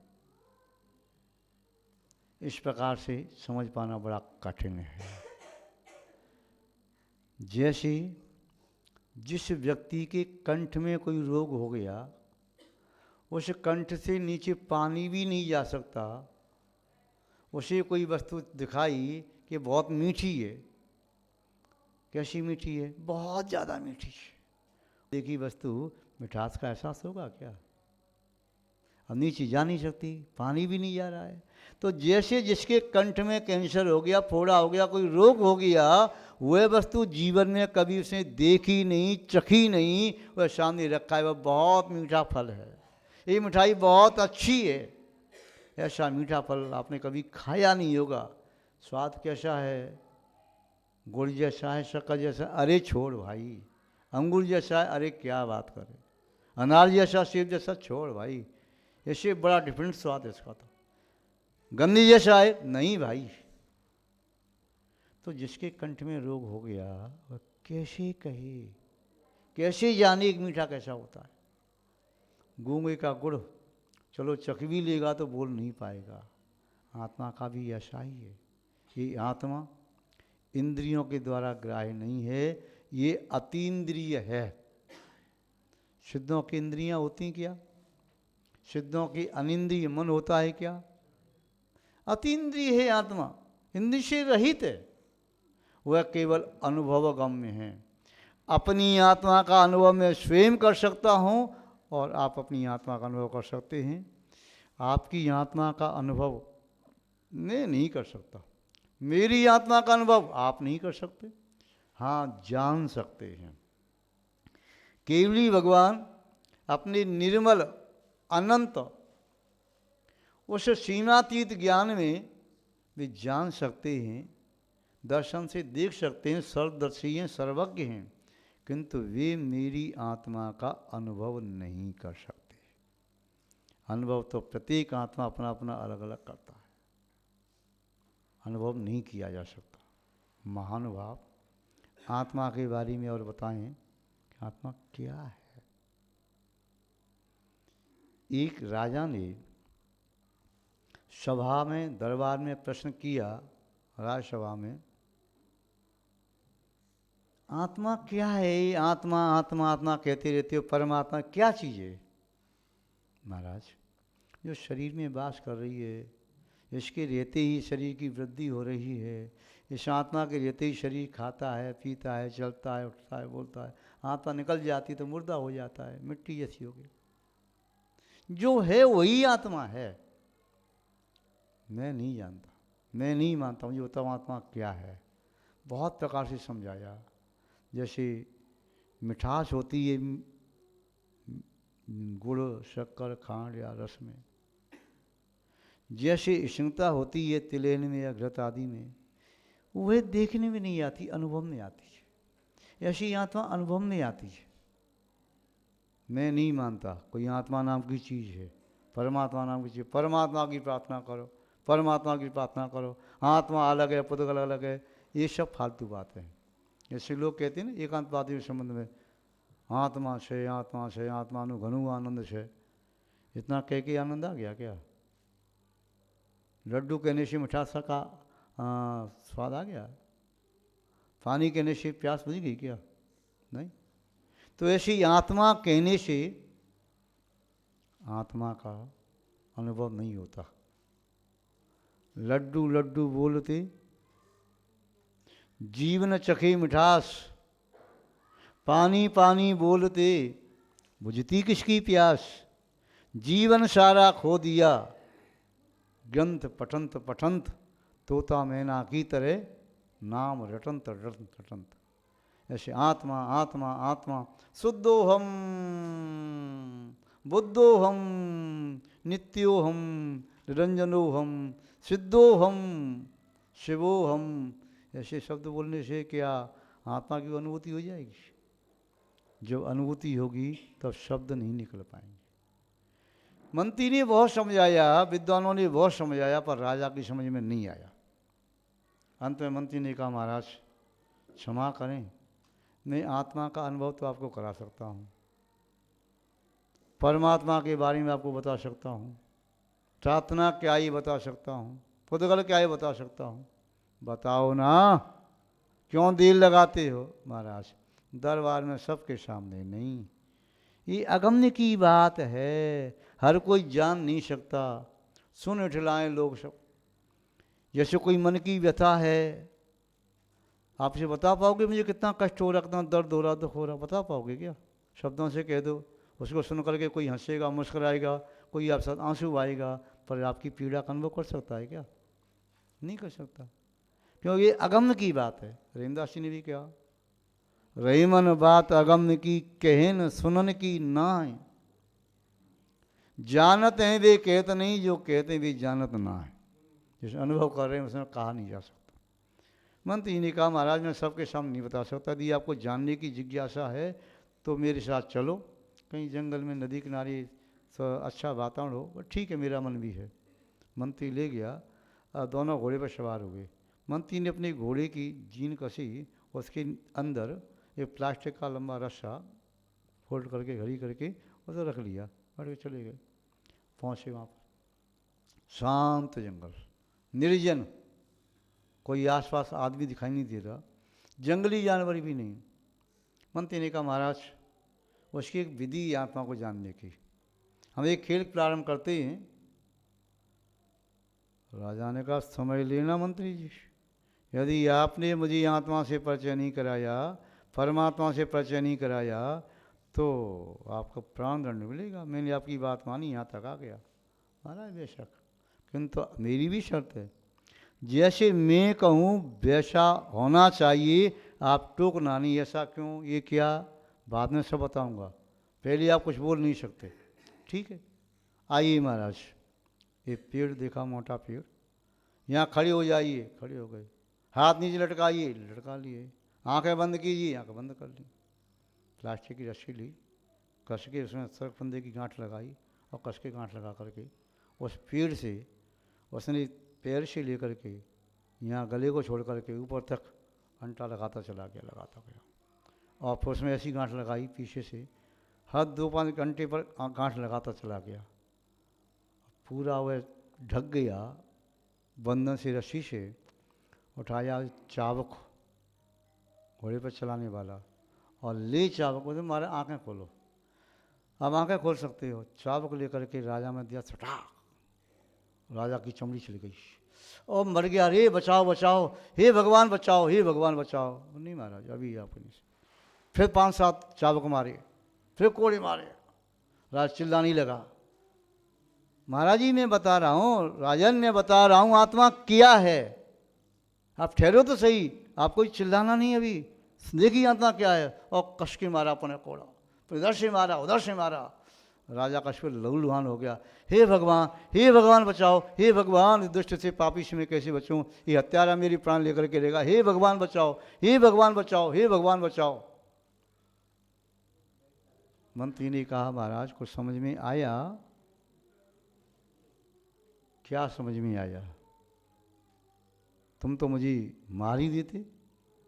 इस प्रकार से समझ पाना बड़ा कठिन है। जैसे जिस व्यक्ति के कंठ में कोई रोग हो गया, उस कंठ से नीचे पानी भी नहीं जा सकता। उसे कोई वस्तु दिखाई कि बहुत मीठी है, कैसी मीठी है? बहुत ज़्यादा मीठी है। देखी वस्तु मिठास का एहसास होगा क्या? अब नीचे जा नहीं सकती, पानी भी नहीं जा रहा है। तो जैसे जिसके कंठ में कैंसर हो गया, फोड़ा हो गया, कोई रोग हो गया, वह वस्तु जीवन में कभी उसने देखी नहीं, चखी नहीं, वह सामने रखा है, वह बहुत मीठा फल है, ये मिठाई बहुत अच्छी है। ऐसा मीठा फल आपने कभी खाया नहीं होगा। स्वाद कैसा है? गुड़ जैसा है, शक्कर जैसा? अरे छोड़ भाई। अंगूर जैसा है? अरे क्या बात करें। अनार जैसा, सेब जैसा? छोड़ भाई, ऐसे बड़ा डिफरेंट स्वाद है इसका। तो गंदी जैसा है? नहीं भाई। तो जिसके कंठ में रोग हो गया, वह कैसे कहे, कैसे जाने एक मीठा कैसा होता है? गूंगे का गुड़ चलो चख भी लेगा तो बोल नहीं पाएगा। आत्मा का भी ऐसा ही है। ये आत्मा इंद्रियों के द्वारा ग्राह्य नहीं है, ये अतीन्द्रिय है। सिद्धों की इंद्रियां होती क्या? सिद्धों की अनिंद्रिय मन होता है क्या? अतीन्द्रिय है आत्मा, इंद्रिय से रहित है। वह केवल अनुभवगम्य है। अपनी आत्मा का अनुभव मैं स्वयं कर सकता हूँ और आप अपनी आत्मा का अनुभव कर सकते हैं। आपकी आत्मा का अनुभव मैं नहीं कर सकता, मेरी आत्मा का अनुभव आप नहीं कर सकते। हाँ, जान सकते हैं। केवली भगवान अपने निर्मल अनंत उस सीमातीत ज्ञान में भी जान सकते हैं, दर्शन से देख सकते हैं, सर्वदर्शी हैं, सर्वज्ञ हैं, किंतु वे मेरी आत्मा का अनुभव नहीं कर सकते। अनुभव तो प्रत्येक आत्मा अपना अपना अलग अलग करता है, अनुभव नहीं किया जा सकता। महानुभाव, आत्मा के बारे में और बताएं कि आत्मा क्या है। एक राजा ने सभा में, दरबार में प्रश्न किया, राजसभा में, आत्मा क्या है? आत्मा आत्मा आत्मा कहते रहते हो, परमात्मा क्या चीज़ है? महाराज, जो शरीर में वास कर रही है, इसके रहते ही शरीर की वृद्धि हो रही है। इस आत्मा के रहते ही शरीर खाता है, पीता है, चलता है, उठता है, बोलता है। आत्मा निकल जाती तो मुर्दा हो जाता है, मिट्टी जैसी हो गई। जो है वही आत्मा है। मैं नहीं जानता, मैं नहीं मानता, मुझे बताओ आत्मा क्या है। बहुत प्रकार से समझाया। जैसे मिठास होती है गुड़, शक्कर, खांड या रस में, जैसे स्निग्धता होती है तिलैन में या घृत आदि में, वह देखने में नहीं आती, अनुभव में आती है। ऐसी आत्मा अनुभव में आती है। मैं नहीं मानता कोई आत्मा नाम की चीज़ है, परमात्मा नाम की चीज़। परमात्मा की प्रार्थना करो, परमात्मा की प्रार्थना करो, आत्मा अलग है, पुद्गल अलग है, ये सब फालतू बातें हैं। जैसे लोग कहते हैं ना एकांतवादी के संबंध में, आत्मा से आत्मानु घनु आनंद से, इतना कह के आनंद आ गया क्या? लड्डू कहने से मिठास का स्वाद आ गया? पानी कहने से प्यास बुझ गई क्या? नहीं। तो ऐसी आत्मा कहने से आत्मा का अनुभव नहीं होता। लड्डू लड्डू बोलते जीवन चखे मिठास, पानी पानी बोलते बुझती किसकी प्यास। जीवन सारा खो दिया ग्रंथ पठंत पठंत, तोता मैना की तरह नाम रटंत रटंत रटंत। ऐसे आत्मा आत्मा आत्मा, शुद्धोहम बुद्धोहम नित्योहम निरंजनोहम सिद्धोहम शिवोहम, ऐसे शब्द बोलने से क्या आत्मा की अनुभूति हो जाएगी? जब अनुभूति होगी तब शब्द नहीं निकल पाएंगे। मंत्री ने बहुत समझाया, विद्वानों ने बहुत समझाया, पर राजा की समझ में नहीं आया। अंत में मंत्री ने कहा, महाराज क्षमा करें, मैं आत्मा का अनुभव तो आपको करा सकता हूँ, परमात्मा के बारे में आपको बता सकता हूँ, प्रार्थना क्या ही बता सकता हूँ, पुद्गल क्या ही बता सकता हूँ, बताओ ना, क्यों देर लगाते हो? महाराज दरबार में सबके सामने नहीं, ये अगम्य की बात है, हर कोई जान नहीं सकता, सुन उठलाएं लोग सब। जैसे कोई मन की व्यथा है, आपसे बता पाओगे मुझे कितना कष्ट हो रहा, कितना दर्द हो रहा, दुख हो रहा? बता पाओगे क्या? शब्दों से कह दो, उसको सुन करके कोई हंसेगा, मुस्कुराएगा, कोई आप साथ आंसू आएगा, पर आपकी पीड़ा का अनुभव कर सकता है क्या? नहीं कर सकता, क्योंकि ये अगम्य की बात है। रहीमदास जी ने भी कहा, रहीमन बात अगम्य की कहन सुनन की नाय, जानत हैं वे कहत नहीं, जो कहते वे जानत ना है। जिसे अनुभव कर रहे हैं उसमें कहा नहीं जा सकता। मंत्री ने कहा, महाराज मैं सबके सामने नहीं बता सकता, यदि आपको जानने की जिज्ञासा है तो मेरे साथ चलो, कहीं जंगल में नदी किनारे अच्छा वातावरण हो। ठीक है, मेरा मन भी है। मंत्री ले गया, दोनों घोड़े पर सवार हुए। मंत्री ने अपने घोड़े की जीन कसी, उसके अंदर एक प्लास्टिक का लंबा रस्सा फोल्ड करके घड़ी करके उसे रख लिया, बैठ के चले गए। पहुँचे वहाँ पर, शांत जंगल, निर्जन, कोई आसपास आदमी दिखाई नहीं दे रहा, जंगली जानवर भी नहीं। मंत्री ने कहा, महाराज उसकी एक विधि आत्मा को जानने की, हम एक खेल प्रारंभ करते हैं। राजा ने कहा, समझ लेना मंत्री जी, यदि आपने मुझे आत्मा से परिचय नहीं कराया, परमात्मा से परिचय नहीं कराया, तो आपको प्राण दंड मिलेगा। मैंने आपकी बात मानी, यहाँ तक आ गया। महाराज बेशक, किंतु मेरी भी शर्त है, जैसे मैं कहूँ वैसा होना चाहिए, आप टोकना नहीं। ऐसा क्यों? ये क्या? बाद में सब बताऊंगा, पहले आप कुछ बोल नहीं सकते। ठीक है, आइए महाराज। ये पेड़ देखा, मोटा पेड़, यहाँ खड़े हो जाइए। खड़े हो गए। हाथ नीचे लटकाइए, लटका लिए। आंखें बंद कीजिए, आंखें बंद कर ली। प्लास्टिक की रस्सी ली, कस के उसमें सरफंदे की गांठ लगाई, और कस के गांठ लगा करके उस पेड़ से उसने पैर से लेकर के यहाँ गले को छोड़ करके ऊपर तक अंटा लगाता चला गया, लगाता गया। और फिर उसमें ऐसी गांठ लगाई पीछे से, हर 2-5 घंटे पर गांठ लगाता चला गया। पूरा वह ढक गया बंधन से, रस्सी से। उठाया चाबुक, घोड़े पर चलाने वाला, और ले चाबुक, बोले मारे आंखें खोलो। अब आंखें खोल सकते हो। चाबुक लेकर के राजा में दिया, छटाक, राजा की चमड़ी चली गई। और मर गया, रे बचाओ बचाओ, हे भगवान बचाओ, हे भगवान बचाओ। नहीं महाराज, अभी आपको नहीं। फिर 5-7 चाबुक मारे, फिर कोड़े मारे। राज चिल्लाने लगा, महाराज जी मैं बता रहा हूँ, राजन मैं बता रहा हूँ, आत्मा क्या है, आप ठहरो तो सही, आपको चिल्लाना नहीं अभी, देखिए आत्मा क्या है। और कस के मारा अपने कोड़ा, फिर इधर से मारा, उधर से मारा। राजा का फिर लहूलुहान हो गया, हे भगवान बचाओ, हे भगवान, दुष्ट से पापी से मैं कैसे बचूं, ये हत्यारा मेरी प्राण लेकर के रहेगा, हे भगवान बचाओ, हे भगवान बचाओ, हे भगवान बचाओ। मंत्री ने कहा, महाराज कुछ समझ में आया? क्या समझ में आया? तुम तो मुझे मार ही देते,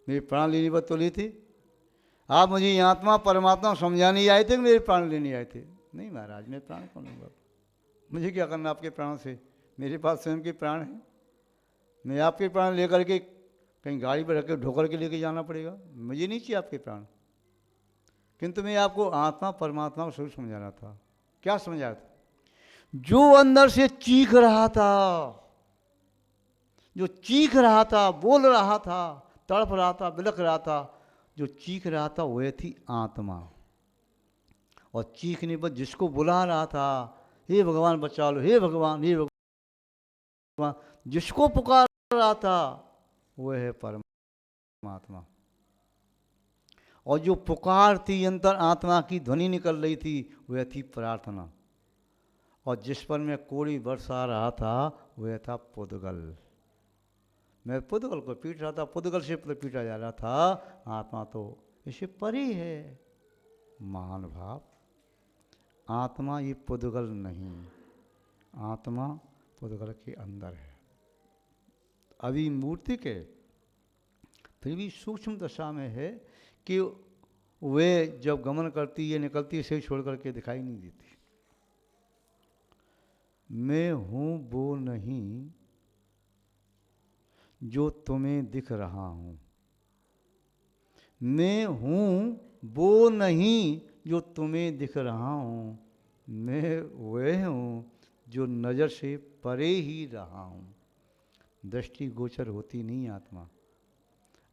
मेरे प्राण लेने पर तो लेते। आप मुझे ये आत्मा परमात्मा समझाने आए थे कि मेरे प्राण लेने आए थे? नहीं महाराज, मैं प्राण कौन लूँगा, मुझे क्या करना आपके प्राणों से, मेरे पास स्वयं के प्राण हैं। मैं आपके प्राण लेकर के कहीं गाड़ी पर रख के ढोकर के लेके जाना पड़ेगा? मुझे नहीं चाहिए आपके प्राण। किंतु मैं आपको आत्मा परमात्मा को स्वरूप समझाना था। क्या समझाया था? जो अंदर से चीख रहा था, जो चीख रहा था, बोल रहा था, तड़प रहा था, बिलख रहा था, जो चीख रहा था वह थी आत्मा। और चीखने पर जिसको बुला रहा था, हे भगवान बचा लो, हे भगवान, हे भगवान, जिसको पुकार रहा था वह है परमात्मा। और जो पुकार थी, अंतर आत्मा की ध्वनि निकल रही थी, वह थी प्रार्थना। और जिस पर मैं कोड़ी बरसा रहा था वह था पुद्गल। मैं पुद्गल को पीट रहा था, पुद्गल से पीटा जा रहा था। आत्मा तो इसे परे है। महान भाव, आत्मा ये पुद्गल नहीं, आत्मा पुद्गल के अंदर है। अभी मूर्ति के फिर भी सूक्ष्म दशा में है कि वे जब गमन करती है, निकलती है, से छोड़ करके दिखाई नहीं देती। मैं हूँ वो नहीं जो तुम्हें दिख रहा हूँ, मैं हूँ वो नहीं जो तुम्हें दिख रहा हूँ, मैं वह हूँ जो नज़र से परे ही रहा हूँ। दृष्टि गोचर होती नहीं आत्मा।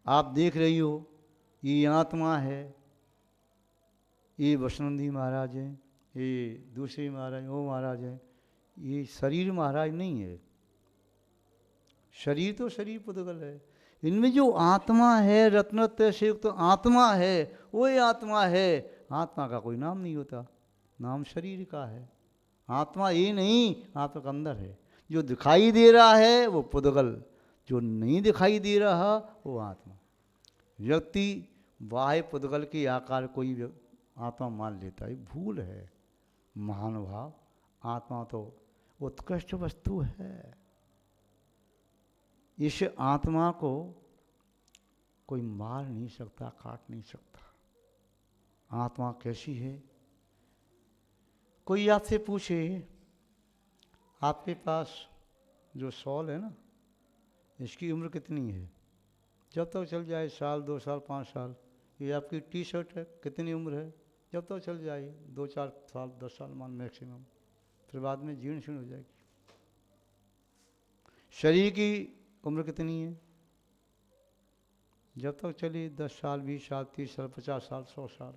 आप देख रही हो ये आत्मा है, ये वसुनंदी महाराज हैं, ये दूसरे महाराज, वो महाराज हैं, ये शरीर महाराज नहीं है। शरीर तो शरीर पुद्गल है। इनमें जो आत्मा है, रत्नत्रय से युक्त तो आत्मा है, वही आत्मा है। आत्मा का कोई नाम नहीं होता, नाम शरीर का है। आत्मा ये नहीं, आत्मा के अंदर है। जो दिखाई दे रहा है वो पुद्गल, जो नहीं दिखाई दे रहा वो आत्मा। व्यक्ति बाह्य पुद्गल के आकार कोई आत्मा मान लेता है, भूल है। महानुभाव, आत्मा तो उत्कृष्ट वस्तु है। इस आत्मा को कोई मार नहीं सकता, काट नहीं सकता। आत्मा कैसी है? कोई आपसे पूछे, आपके पास जो शॉल है ना, इसकी उम्र कितनी है? जब तक चल जाए, साल, 2 साल, 5 साल। ये आपकी टी शर्ट है, कितनी उम्र है? जब तक चल जाए, 2-4 साल, 10 साल मान मैक्सिमम, फिर बाद में जीर्ण शीर्ण हो जाएगी। शरीर की उम्र कितनी है? जब तक चली 10 साल, 20 साल, 30 साल, 50 साल, 100 साल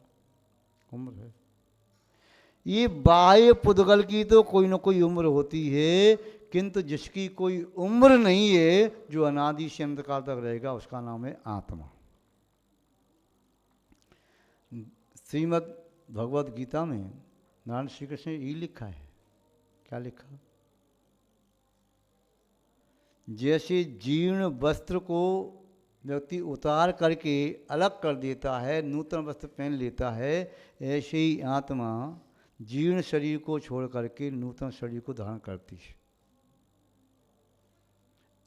उम्र है। ये बाह्य पुद्गल की तो कोई ना कोई उम्र होती है, किंतु जिसकी कोई उम्र नहीं है, जो अनादि से अंत काल तक रहेगा, उसका नाम है आत्मा। श्रीमद् भगवद गीता में नारायण श्री कृष्ण ने ये लिखा है। क्या लिखा? जैसे जीर्ण वस्त्र को व्यक्ति उतार करके अलग कर देता है, नूतन वस्त्र पहन लेता है, ऐसे ही आत्मा जीर्ण शरीर को छोड़ करके नूतन शरीर को धारण करती है।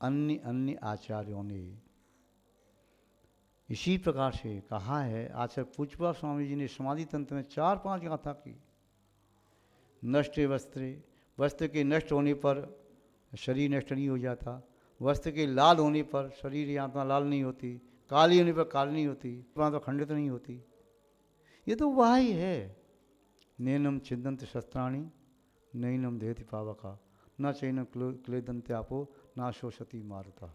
अन्य अन्य आचार्यों ने इसी प्रकार से कहा है। आचार्य पूज्यपाद स्वामी जी ने समाधि तंत्र में 4-5 गाथा की। नष्ट वस्त्रे, वस्त्र के नष्ट होने पर शरीर नष्ट नहीं हो जाता, वस्त्र के लाल होने पर शरीर या आत्मा लाल नहीं होती, काली होने पर काली नहीं होती, तो खंडित नहीं होती। ये तो वही है। नैनम छिदंत शस्त्राणी नैनम देहति पावका न चैनम क्लेदंत्यापो ना शोषति मारुता।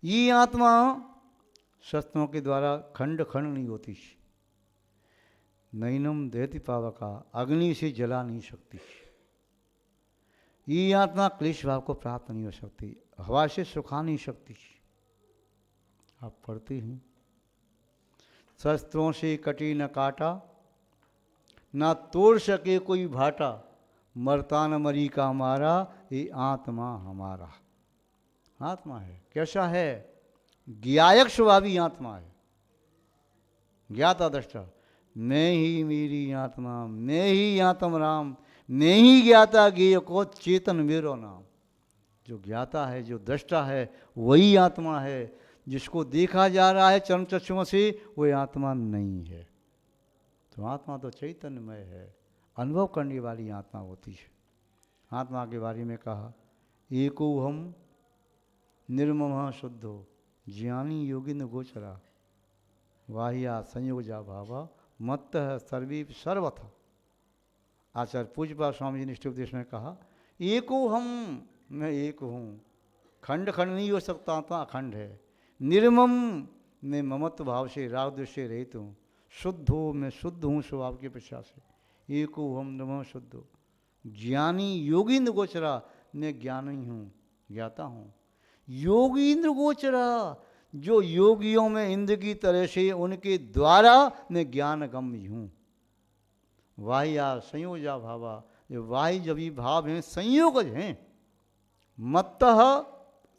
ये आत्मा शस्त्रों के द्वारा खंड खंड नहीं होती। नैनम देहति पावका, अग्नि से जला नहीं सकती। ये आत्मा क्लेश भाव को प्राप्त नहीं हो सकती, हवा से सुखा नहीं सकती। आप पढ़ते हैं, शस्त्रों से कटी न काटा, ना तोड़ सके कोई भाटा, मरता न मरी का मारा, ये आत्मा हमारा। आत्मा है, कैसा है? ज्ञायक स्वभावी आत्मा है, ज्ञाता दृष्टा। मैं ही मेरी आत्मा, मैं ही आत्म राम, मैं ही ज्ञाता ज्ञेय को चेतन मेरो नाम। जो ज्ञाता है, जो दृष्टा है, वही आत्मा है। जिसको देखा जा रहा है चर्म चक्षुओं से, वही आत्मा नहीं है। तो आत्मा तो चैतन्यमय है, अनुभव करने वाली आत्मा होती है। आत्मा के बारे में कहा, एको हम निर्मम शुद्धो ज्ञानी योगिन गोचरा वाहिया संयोजा भावा मत्त सर्वी सर्वथा। आचार्य पूज्यपाद स्वामी जी ने उपदेश में कहा, एको हम, मैं एक हूँ, खंड खंड नहीं हो सकता, आत्मा अखंड है। निर्मम, मैं ममत्व भाव से राग द्वेष से रहित हूँ। शुद्ध हो, मैं शुद्ध हूँ स्वभाव की अपेक्षा से। एको हम निर्मम शुद्ध हो। ज्ञानी योगींद्र गोचरा, मैं ज्ञानी हूँ, ज्ञाता हूँ। योगींद्र गोचरा, जो योगियों में इंद्र की तरह से उनके द्वारा मैं ज्ञान गम्य हूँ। वाह्या संयोजा भावा, ये वाह्य जभी भाव हैं, संयोगज हैं। मत्तः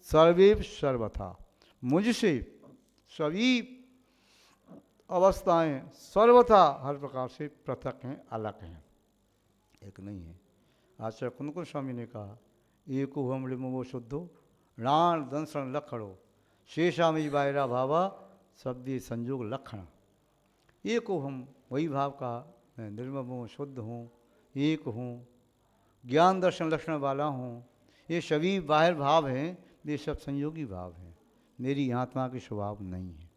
सर्वे सर्वथा, मुझसे सभी अवस्थाएं सर्वथा हर प्रकार से पृथक हैं, अलग हैं, एक नहीं है। आचार्य कुंदकुल स्वामी ने कहा, एको हम लिमो शुद्धो राण दंसन लखड़ो शेषा में बायरा भावा शब्दी संयोग लक्षण। एको हम, वही भाव का, मैं निर्मम हूँ, शुद्ध हूँ, एक हूँ, ज्ञान दर्शन लक्षण वाला हूँ। ये सभी बाहर भाव हैं, ये सब संयोगी भाव हैं, मेरी आत्मा के स्वभाव नहीं है।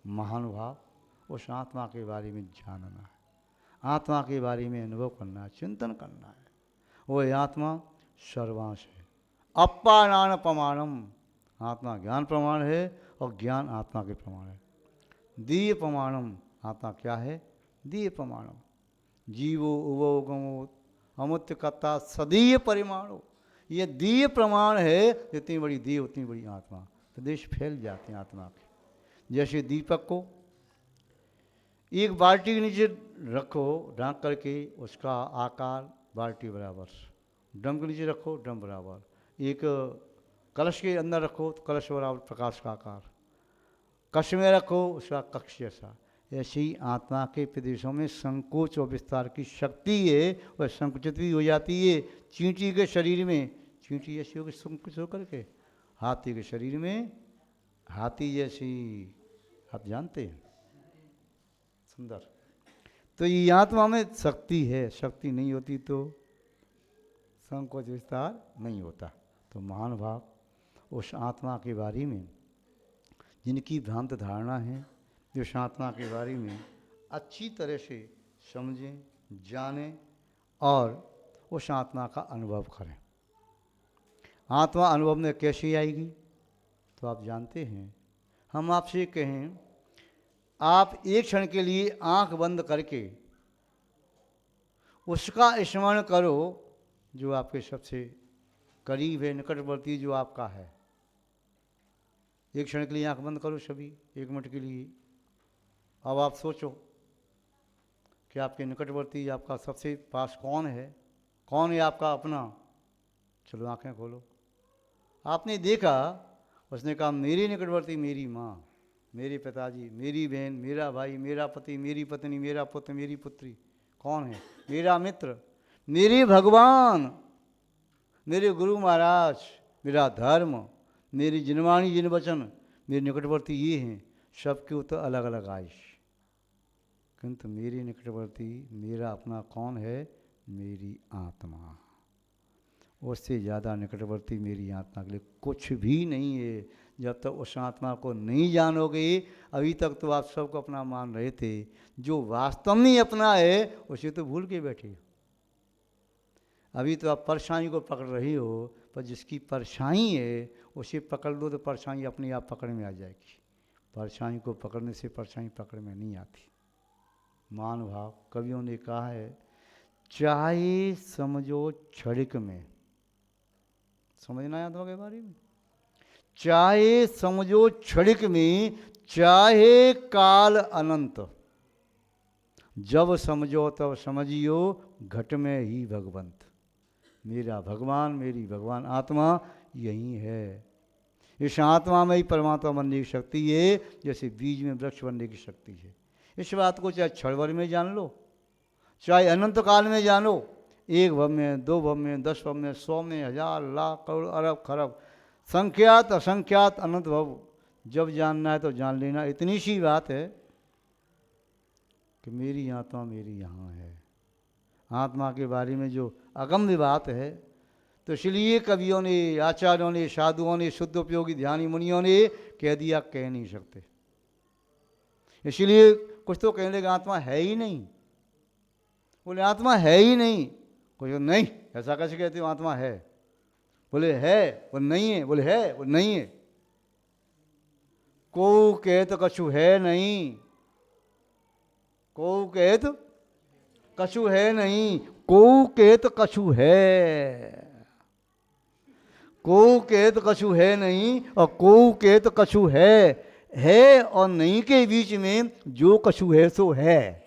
महानुभाव उस आत्मा के बारे में जानना है, आत्मा के बारे में अनुभव करना है, चिंतन करना है। वो आत्मा सर्वांश है। अपानान प्रमाणम, आत्मा ज्ञान प्रमाण है और ज्ञान आत्मा के प्रमाण है। दीय प्रमाणम, आत्मा क्या है? दीय प्रमाणम। जीवो उवो गमो अमुत्य कत्ता सदीय परिमाणो, ये दीय प्रमाण है। जितनी बड़ी दी उतनी बड़ी आत्मा। प्रदेश फैल जाते हैं आत्मा के। जैसे दीपक को एक बाल्टी के नीचे रखो ढांक करके, उसका आकार बाल्टी बराबर। ड्रम के नीचे रखो, ड्रम बराबर। एक कलश के अंदर रखो तो कलश बराबर प्रकाश का आकार। कक्ष में रखो, उसका कक्ष जैसा। ऐसी आत्मा के प्रदेशों में संकोच और विस्तार की शक्ति है, वह संकुचित भी हो जाती है। चींटी के शरीर में चींटी जैसी होगी संकुचित होकर के, हाथी के शरीर में हाथी जैसी, आप जानते हैं, सुंदर। तो ये आत्मा में शक्ति है, शक्ति नहीं होती तो संकोच विस्तार नहीं होता। तो महानुभाव उस आत्मा के बारे में जिनकी भ्रांत धारणा है, उस आत्मा के बारे में अच्छी तरह से समझें, जानें और उस आत्मा का अनुभव करें। आत्मा अनुभव में कैसे आएगी तो आप जानते हैं। हम आपसे कहें, आप एक क्षण के लिए आंख बंद करके उसका स्मरण करो जो आपके सबसे करीब है, निकटवर्ती जो आपका है। एक क्षण के लिए आंख बंद करो सभी, 1 मिनट के लिए। अब आप सोचो कि आपके निकटवर्ती, आपका सबसे पास कौन है, कौन है आपका अपना। चलो आंखें खोलो। आपने देखा, उसने कहा मेरे निकटवर्ती मेरी माँ, मेरे पिताजी, मेरी बहन, मेरा भाई, मेरा पति, मेरी पत्नी, मेरा पुत्र, मेरी पुत्री। कौन है? मेरा मित्र, मेरे भगवान, मेरे गुरु महाराज, मेरा धर्म, मेरी जिनवाणी जिन वचन, मेरे निकटवर्ती ये हैं। सबके उत्तर अलग अलग आयुष, किंतु मेरे निकटवर्ती मेरा अपना कौन है? मेरी आत्मा। उससे ज़्यादा निकटवर्ती मेरी आत्मा के लिए कुछ भी नहीं है। जब तक उस आत्मा को नहीं जानोगे, अभी तक तो आप सबको अपना मान रहे थे। जो वास्तव में अपना है उसे तो भूल के बैठे। अभी तो आप परछाई को पकड़ रही हो, पर जिसकी परछाई है उसे पकड़ लो तो परछाई अपने आप पकड़ में आ जाएगी। परछाई को पकड़ने से परछाई पकड़ में नहीं आती। महानुभाव कवियों ने कहा है, चाहे समझो क्षणिक में, समझना है आत्मा के बारे में। चाहे समझो क्षणिक में, चाहे काल अनंत, जब समझो तब समझियो घट में ही भगवंत। मेरा भगवान, मेरी भगवान आत्मा यही है। इस आत्मा में ही परमात्मा बनने की शक्ति है, जैसे बीज में वृक्ष बनने की शक्ति है। इस बात को चाहे क्षण भर में जान लो, चाहे अनंत काल में जानो, एक भव में, दो भव में, 10 भव में, 100 में, 1000, लाख, करोड़, अरब, खरब, संख्यात असंख्यात अनंत भव। जब जानना है तो जान लेना। इतनी सी बात है कि मेरी आत्मा मेरी यहाँ है। आत्मा के बारे में जो अगम्य बात है, तो इसलिए कवियों ने, आचार्यों ने, साधुओं ने, शुद्ध उपयोगी ध्यानी मुनियों ने कह दिया, कह नहीं सकते। इसलिए कुछ तो कहने लगे आत्मा है ही नहीं। बोले आत्मा है ही नहीं। कोई नहीं, ऐसा कैसे कहते हो आत्मा है? बोले है, बोले नहीं है, बोले है, बोले नहीं है। को कहे तो कछु है नहीं, को कहे तो कछु है नहीं, को कहे तो कछु है, को कहे तो कछु है नहीं, और को कहे तो कछु है और नहीं के बीच में जो कछु है सो है।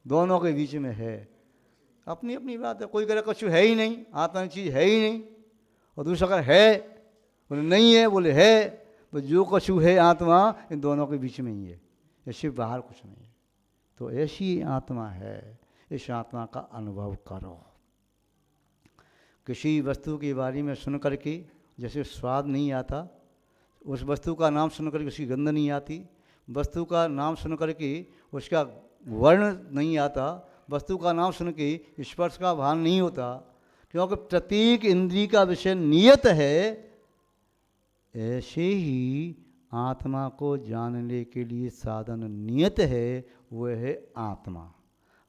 दोनों के बीच में है। अपनी अपनी बात है। कोई कह रहा कछु है ही नहीं, आत्मा चीज है ही नहीं, और दूसरा कह है, बोले नहीं है, बोले है। तो जो कछु है आत्मा इन दोनों के बीच में ही है, ऐसे बाहर कुछ नहीं है। तो ऐसी आत्मा है। इस आत्मा का अनुभव करो। किसी वस्तु के बारे में सुन करके जैसे स्वाद नहीं आता, उस वस्तु का नाम सुन करके उसकी गंध नहीं आती, वस्तु का नाम सुन करके उसका वर्ण नहीं आता, वस्तु का नाम सुन के स्पर्श का भान नहीं होता, क्योंकि प्रत्येक इंद्रिय का विषय नियत है। ऐसे ही आत्मा को जानने के लिए साधन नियत है, वह है आत्मा।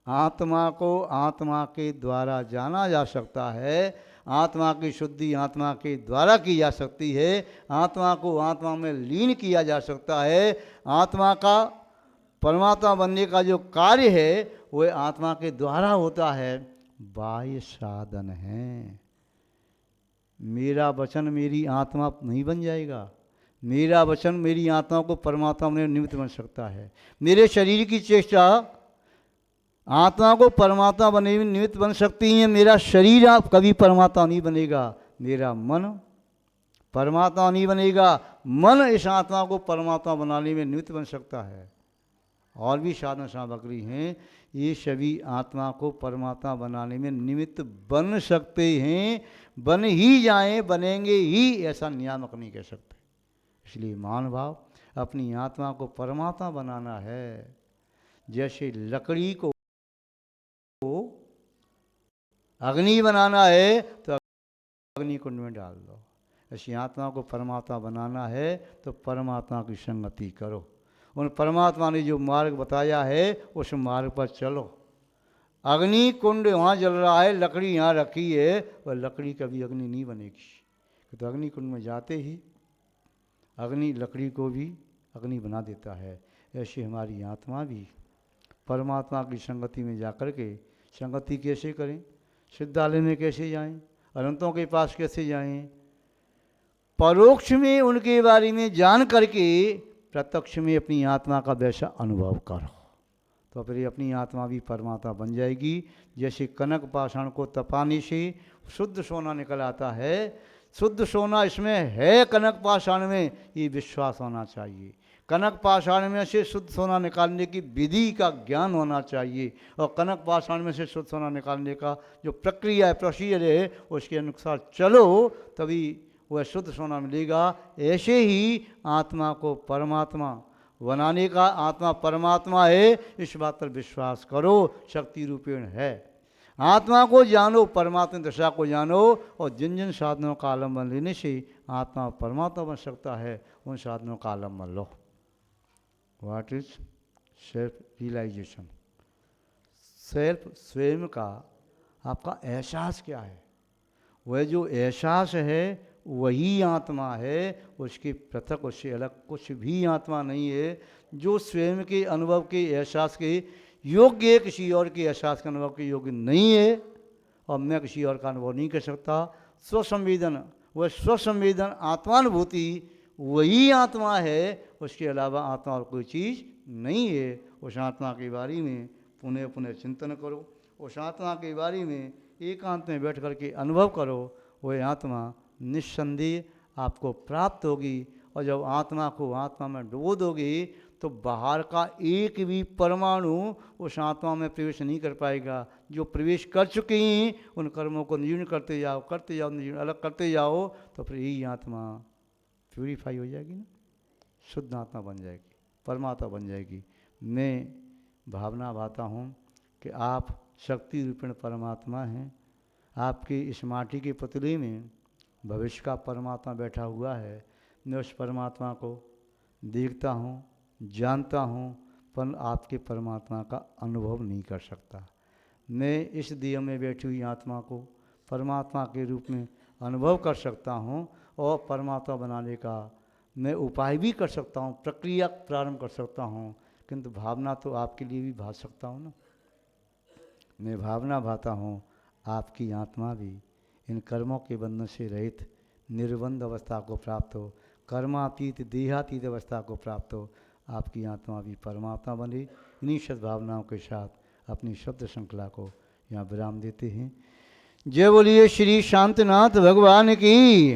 आत्मा को आत्मा के द्वारा जाना जा सकता है। आत्मा की शुद्धि आत्मा के द्वारा की जा सकती है। आत्मा को आत्मा में लीन किया जा सकता है। आत्मा का परमात्मा बनने का जो कार्य है वह आत्मा के द्वारा होता है। बाह्य साधन है। मेरा वचन मेरी आत्मा नहीं बन जाएगा। मेरा वचन मेरी आत्मा को परमात्मा में निमित्त बन सकता है। मेरे शरीर की चेष्टा आत्मा को परमात्मा बनने में निमित्त बन सकती है। मेरा शरीर आप कभी परमात्मा नहीं बनेगा। मेरा मन परमात्मा नहीं बनेगा। मन इस आत्मा को परमात्मा बनाने में निमित्त बन सकता है। और भी साधन सामग्री हैं, ये सभी आत्मा को परमात्मा बनाने में निमित्त बन सकते हैं। बन ही जाएं, बनेंगे ही, ऐसा नियामक नहीं कह सकते। इसलिए मान भाव अपनी आत्मा को परमात्मा बनाना है। जैसे लकड़ी को अग्नि बनाना है तो अग्नि कुंड में डाल दो। ऐसी आत्मा को परमात्मा बनाना है तो परमात्मा की संगति करो। उन परमात्मा ने जो मार्ग बताया है उस मार्ग पर चलो। अग्नि कुंड वहाँ जल रहा है, लकड़ी यहाँ रखी है, वह लकड़ी कभी अग्नि नहीं बनेगी। तो अग्नि कुंड में जाते ही अग्नि लकड़ी को भी अग्नि बना देता है। ऐसे हमारी आत्मा भी परमात्मा की संगति में जाकर के, संगति कैसे करें, सिद्धालय में कैसे जाएं, अनंतों के पास कैसे जाएं, परोक्ष में उनके बारे में जान करके प्रत्यक्ष में अपनी आत्मा का वैसा अनुभव करो, तो फिर अपनी आत्मा भी परमात्मा बन जाएगी। जैसे कनक पाषाण को तपाने से शुद्ध सोना निकल आता है, शुद्ध सोना इसमें है कनक पाषाण में, ये विश्वास होना चाहिए। कनक पाषाण में से शुद्ध सोना निकालने की विधि का ज्ञान होना चाहिए, और कनक पाषाण में से शुद्ध सोना निकालने का जो प्रक्रिया है, प्रोसीजर है, उसके अनुसार चलो तभी वह शुद्ध सोना मिलेगा। ऐसे ही आत्मा को परमात्मा बनाने का, आत्मा परमात्मा है इस बात पर विश्वास करो, शक्ति रूपेण है। आत्मा को जानो, परमात्मा दशा को जानो, और जिन जिन साधनों का आलम्बन लेने से आत्मा परमात्मा बन सकता है, उन साधनों का आलम्बन लो। What is self realization? Self, स्वयं का आपका एहसास क्या है? वह जो एहसास है वही आत्मा है, उसके पृथक, उससे अलग कुछ भी आत्मा नहीं है। जो स्वयं के अनुभव के एहसास के योग्य है, किसी और के एहसास के अनुभव के योग्य नहीं है, और मैं किसी और का अनुभव नहीं कर सकता। स्वसंवेदन, वह स्वसंवेदन आत्मानुभूति वही आत्मा है, उसके अलावा आत्मा और कोई चीज़ नहीं है। उस आत्मा के बारे में पुनः पुनः चिंतन करो, उस आत्मा के बारे में एकांत में बैठ करके अनुभव करो। वह आत्मा निस्संदेह आपको प्राप्त होगी, और जब आत्मा को आत्मा में डुबो दोगे तो बाहर का एक भी परमाणु उस आत्मा में प्रवेश नहीं कर पाएगा। जो प्रवेश कर चुके हैं उन कर्मों को निर्जीर्ण करते जाओ निर्जीर्ण अलग करते जाओ, तो फिर यही आत्मा प्यूरीफाई हो जाएगी ना, शुद्ध आत्मा बन जाएगी, परमात्मा बन जाएगी। मैं भावना भाता हूँ कि आप शक्ति रूपेण परमात्मा हैं। आपके इस माटी के पुतले में भविष्य का परमात्मा बैठा हुआ है। मैं उस परमात्मा को देखता हूँ, जानता हूँ, पर आपके परमात्मा का अनुभव नहीं कर सकता। मैं इस देह में बैठी हुई आत्मा को परमात्मा के रूप में अनुभव कर सकता हूँ और परमात्मा बनाने का मैं उपाय भी कर सकता हूँ, प्रक्रिया प्रारंभ कर सकता हूँ, किंतु भावना तो आपके लिए भी भाव सकता हूँ ना। मैं भावना भाता हूँ आपकी आत्मा भी इन कर्मों के बंधन से रहित निर्बंध अवस्था को प्राप्त हो, कर्मातीत देहातीत अवस्था को प्राप्त हो, आपकी आत्मा भी परमात्मा बने। इन्हीं सद्भावनाओं के साथ अपनी शब्द श्रृंखला को यहाँ विराम देते हैं। जय बोलिए श्री शांतनाथ भगवान की।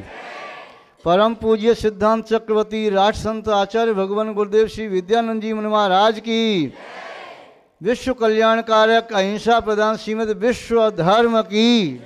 परम पूज्य सिद्धांत चक्रवर्ती राज संत आचार्य भगवान गुरुदेव श्री विद्यानंद जी महाराज की। विश्व कल्याण कारक अहिंसा प्रदान श्रीमद विश्व धर्म की।